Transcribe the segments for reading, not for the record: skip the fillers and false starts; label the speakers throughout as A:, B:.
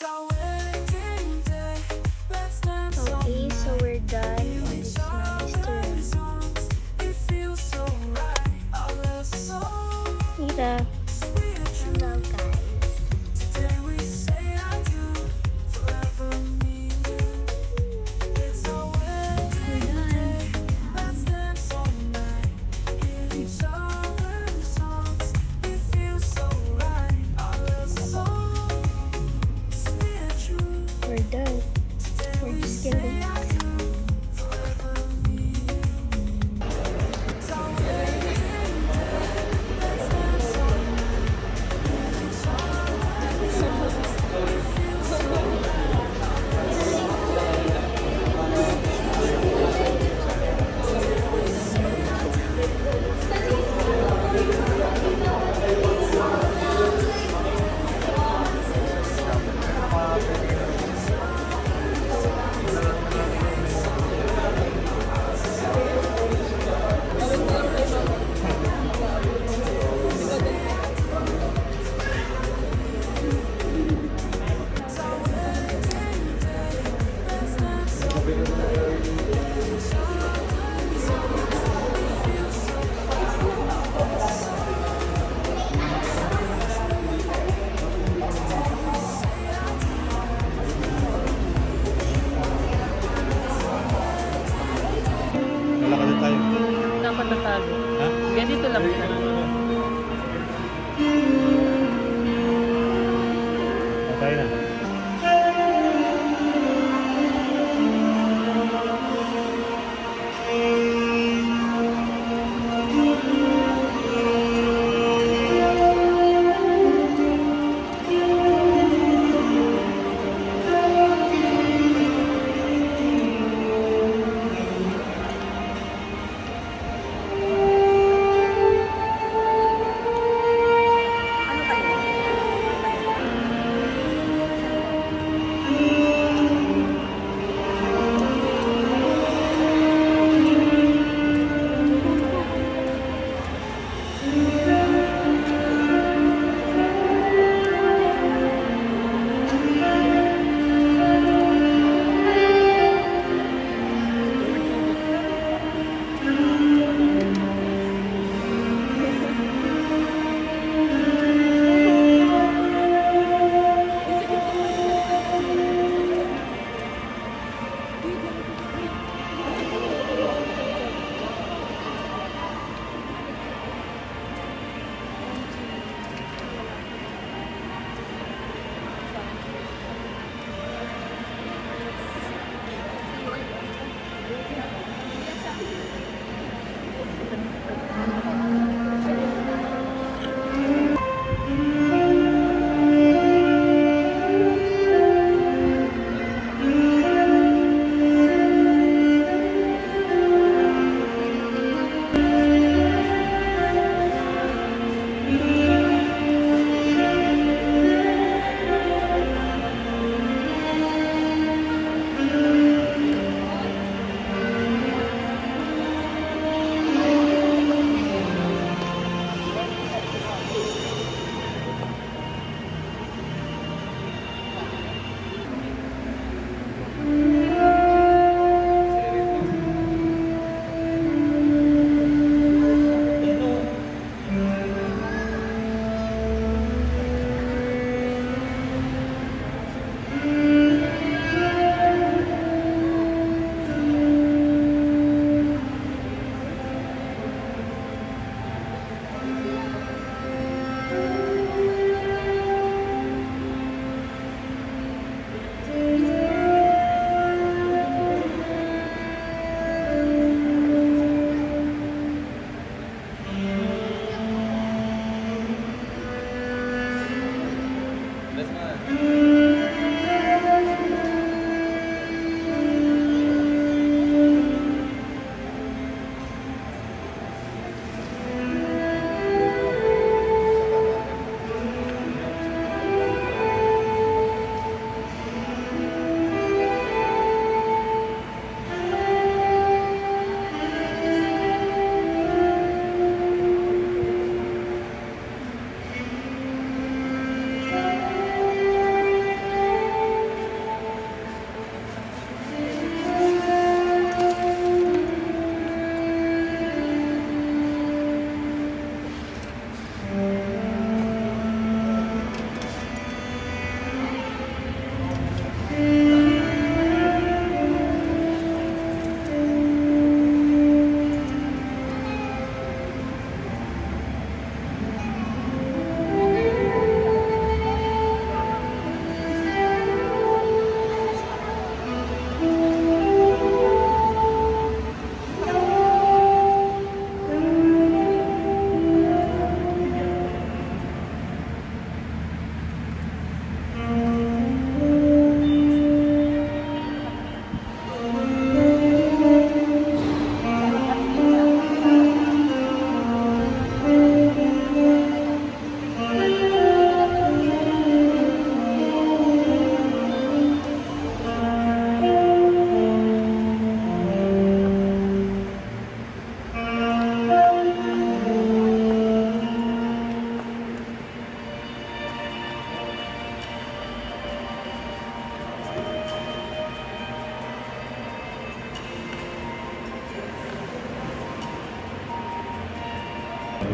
A: Okay, so we're done on this semester. Mira.
B: Hello guys.
A: We're done. We're just kidding.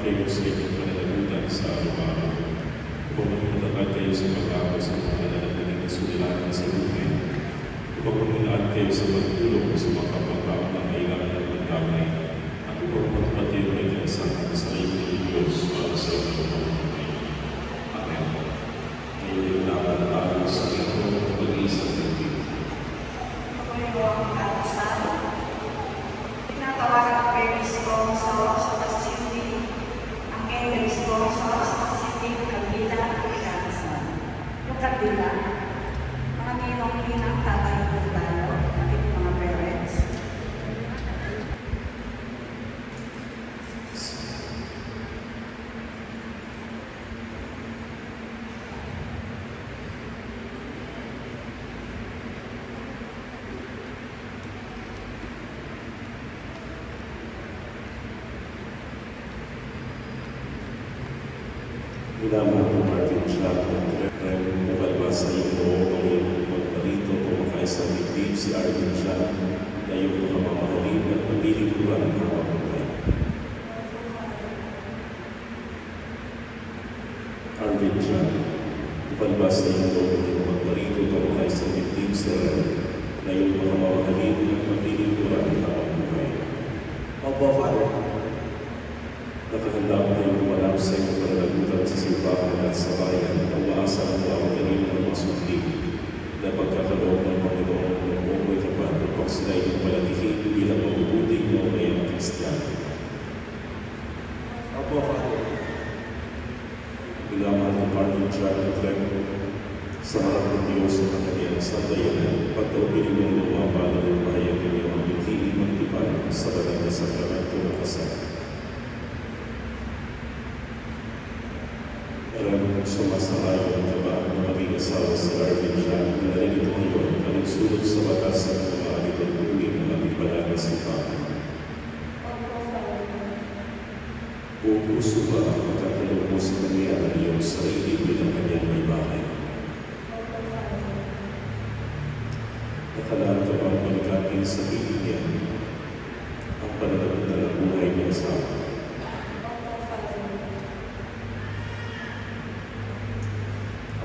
C: kayo sa inyong pananagutan sa araw-araw. Upang magmatagal kayo sa pag-ako sa mga nananalig na suliranan sa buhay. Upang magmulaan kayo sa pagtulong sa mga kapag-ako na kailangan ng pagdamay. At upang magpatiro ay kanasahan sa inyong Diyos para sa inyong pamamahay. Amen. Ngayon laban tayo sa inyong pag-iisang natin.
D: Ako ang kaasal. Tinatawagan ang parents ko sa oras sa pasisindi. Ang angels ko sa oras sa pasisindi, kabila at kaasal. Yung kabila, mga ninong-ninang tatay ng talo, ating mga parents.
C: Minamahal ko Martin siya at bukalbas sa iyo ang iyong magparito kung makaisang dibdib si Arvin siya na iyong makamamahalin at mabiliguran ng mga buhay. Arvin siya, bukalbas sa iyo ang iyong magparito kung makaisang dibdib si Arvin na iyong makamamahalin at mabiliguran ng mga buhay.
E: Opo, Father.
C: Nakahanda ko kayong tumanap sa inyong pananagutan sa simbahan at sa bayan ang maasa ang bawat kanil ng masukli na pagkakaloob ng Panginoon ng buong may kapal upang sila inyong palatihin bilang mabubuting o mayang Kristiyano.
E: Opo, Father.
C: Minamahal ng Martin John at Rem sa harap ng Diyos sa kanyang sandayanan pagkaupin ninyong lumabala ng bahayag ninyong ang bitiing magtipan sa banal na sakramento ng kasal. Sumasalayan ka ba na maging asawa si Arvin siya na narito ngayon na nagsulot sa batas ng mga alitong uwi ng ating banal na simbahan? Buong puso ba ang magkakaloob mo sa kanya ng iyong sarili bilang kanyang may bahay? Nakalaan ka ba ang malikapin sa piling niya ang pananagutan ng buhay niya asawa?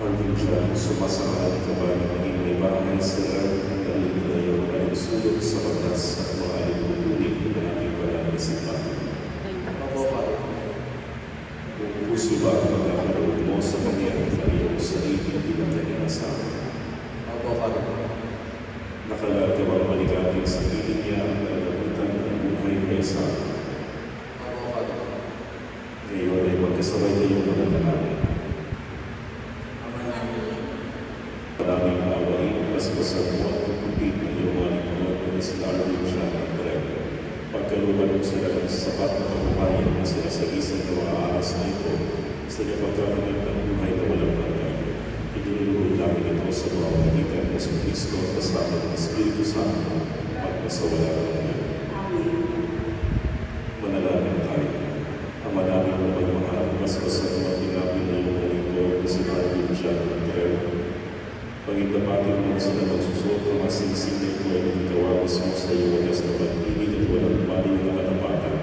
C: Arvin siya, sumasalayan ka ba na maging may bahay sa Lord dahil na iyong nagsulot sa batas at mga alipupunin ng ating banal na simbahan?
E: Opo, Father.
C: Kung puso ba ang magkakaloob mo sa kanya ng iyong sarili bilang kanyang asawa?
E: Opo, Father.
C: Nakalaan ka ba malikapin sa piling niya ang pananagutan ng buhay niya asawa?
E: Opo, Father.
C: Ngayon ay magkasabay kayong mananalangin. Maraming awain, basbasan mo at pagpupit ng iyong mga lingkod na si Arvin siya ng Greg. Pagkaluban mo sila ng sapat na kabuhayan na sila sa isang na mga aras na ito, sa pagkakamit ng buhay na walang hanggan. Iniluluhod namin ito sa mga magitan ng Kristo at kasama ng Espiritu Santo at masawala ng Diyos.
D: Amen.
C: Manalangin tayo. Ang manaming ng pagmahal, basbasan mo at tinapin na iyong mga lingkod na si Arvin siya ng Greg. Pagitapatin mo sila magsusot ng asingsing na ito ay nagkawagas mo sa iyo wagas na pag-ibig at walang baliw na katapatan.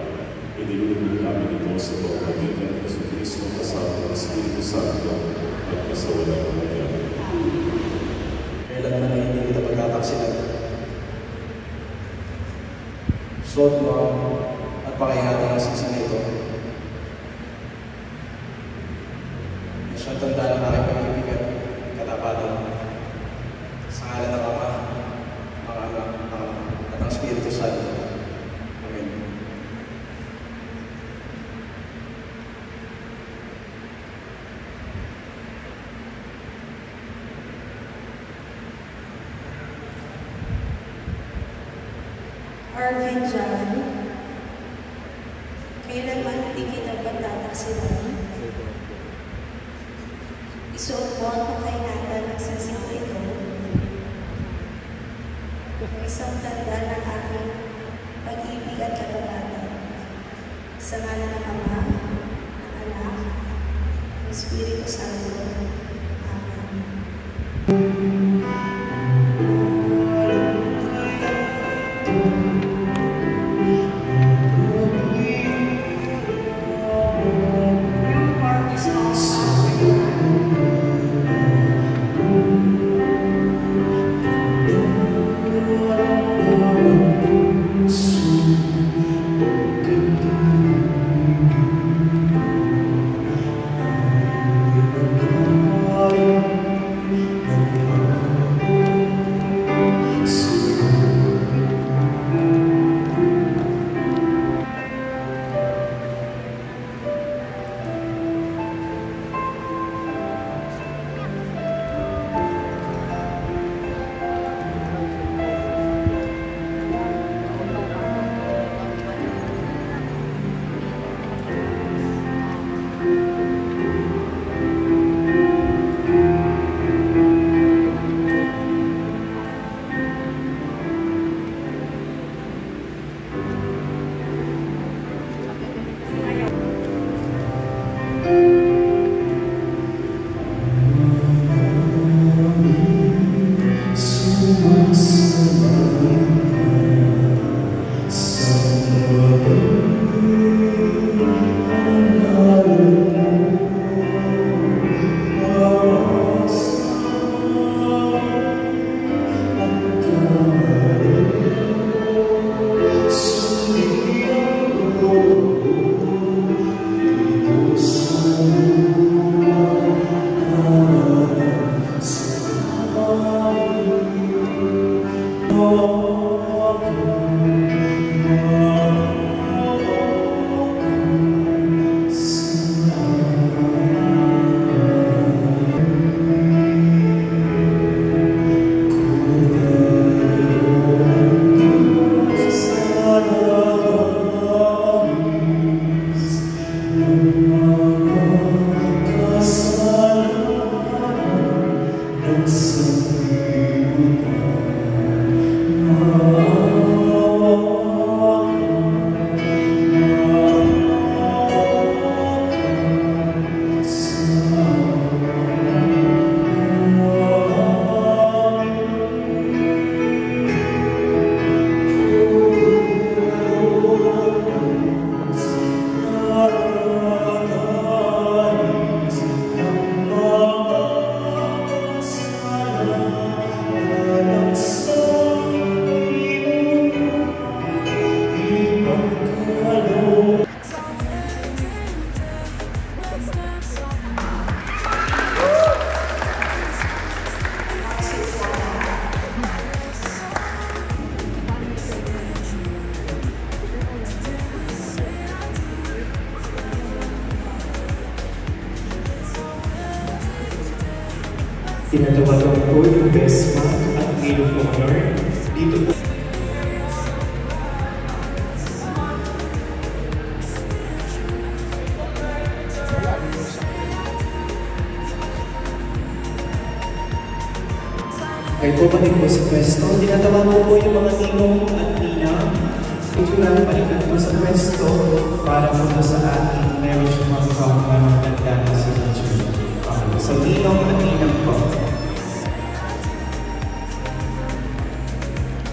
C: Inilulubog namin ito sa pamamagitan ng Kristo kasama ng Espiritu Santo at masawala ng Diyos.
E: Kailan man ay hindi kita pagkataksilan. Suot mo at pakingatan ang singsing na ito. Na siyang tanda ng aking pag-ibig at katapatan. Sa ngalan ng Ama, ng Anak, at ng Espiritu Santo. Amen.
D: Arvin John, kailanman hindi kita pagtataksilan. Isuot mo ang pakaingatan ng singsing na ito. Isang tanda ng aking pag-ibig at katapatan. Sa ngalan ng Ama, ng Anak, ng Espiritu Santo. Amen.
F: Tinatawagan ko yung best man at maid of honor dito po. Kayo po balik po sa pwesto. Tinatawagan po yung mga ninong at ninang. Ito lang balikan po sa pwesto para po sa ating marriage magpapaganda na sa church. So, ninong at ninang po.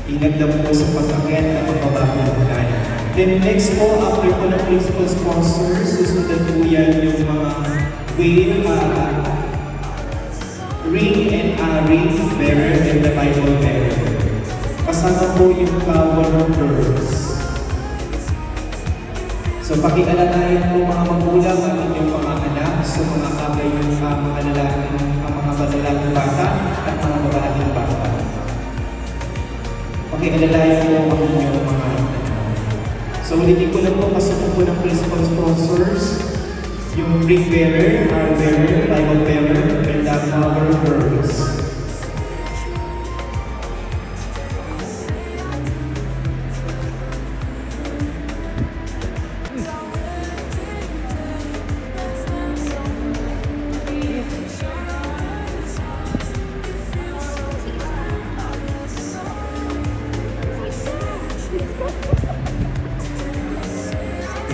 F: Inagdam po sa pag-akit at pagbabagulan. Then next po, after po ng principal sponsors, susundan po yan yung mga ring and ring bearer and the Bible bearer. Kasama po yung flower girls. So pakialalayan po mga magulang at inyong mga anak sa mga kabay yung mga lalaki bata at mga babaeng bata. Pakialalayan po ang inyong mga anak. So ulitin ko lang po kasama po ng principal sponsors, yung ring bearer, our bearer, Bible bearer, and the flower girls.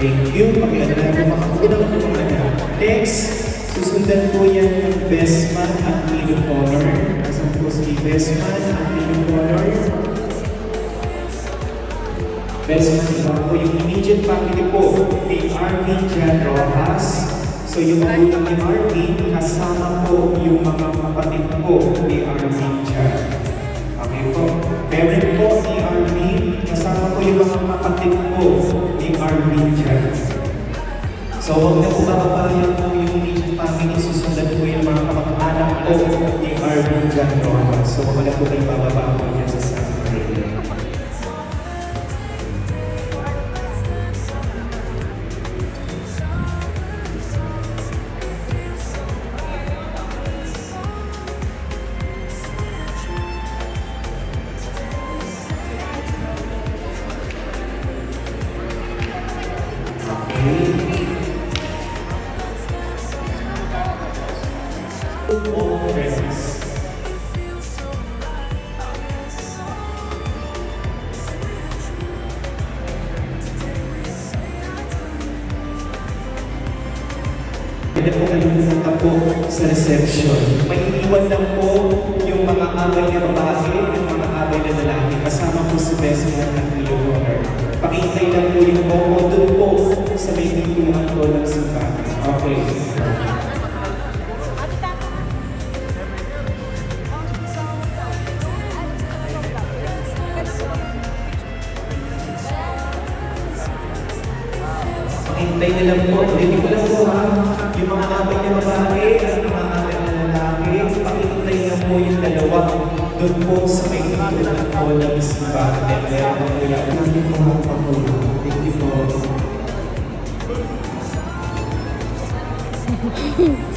F: Thank you. Pakialala po makakulang po mga. Next, susundan po yan yung best man at maid of honor. Asan po si best man at maid of honor? Best man iba po yung immediate family po ni Arvin Jan Rojas. So yung magulang ni Arvin, kasama po yung mga kapatid po ni Arvin Jan. Okay po. Parent po ni Arvin, kasama po yung mga kapatid po ni Arvin Jan. So huwag na po bababayan po yung immediate family, susundan po yung mga kapag-anak po ni Arvin Jan Rojas. So huwag na po kayo bababa po niya sa Sunday. Pwede po kayo pumunta po sa reception. May iwan lang po yung mga abay na babae at mga abay na lalaki. Kasama po si best man at maid of honor. Pakintay lang po yung bobo doon po sa may pintuan po ng simbahan. Okay. Hintay na lang po, hindi ko lang po ha, yung mga abay na babae at mga abay na lalaki, pakihintay na po yung dalawa doon po sa may pintuan po ng simbahan. Then meron po kuya. Natin po ang pakuya. Thank you po.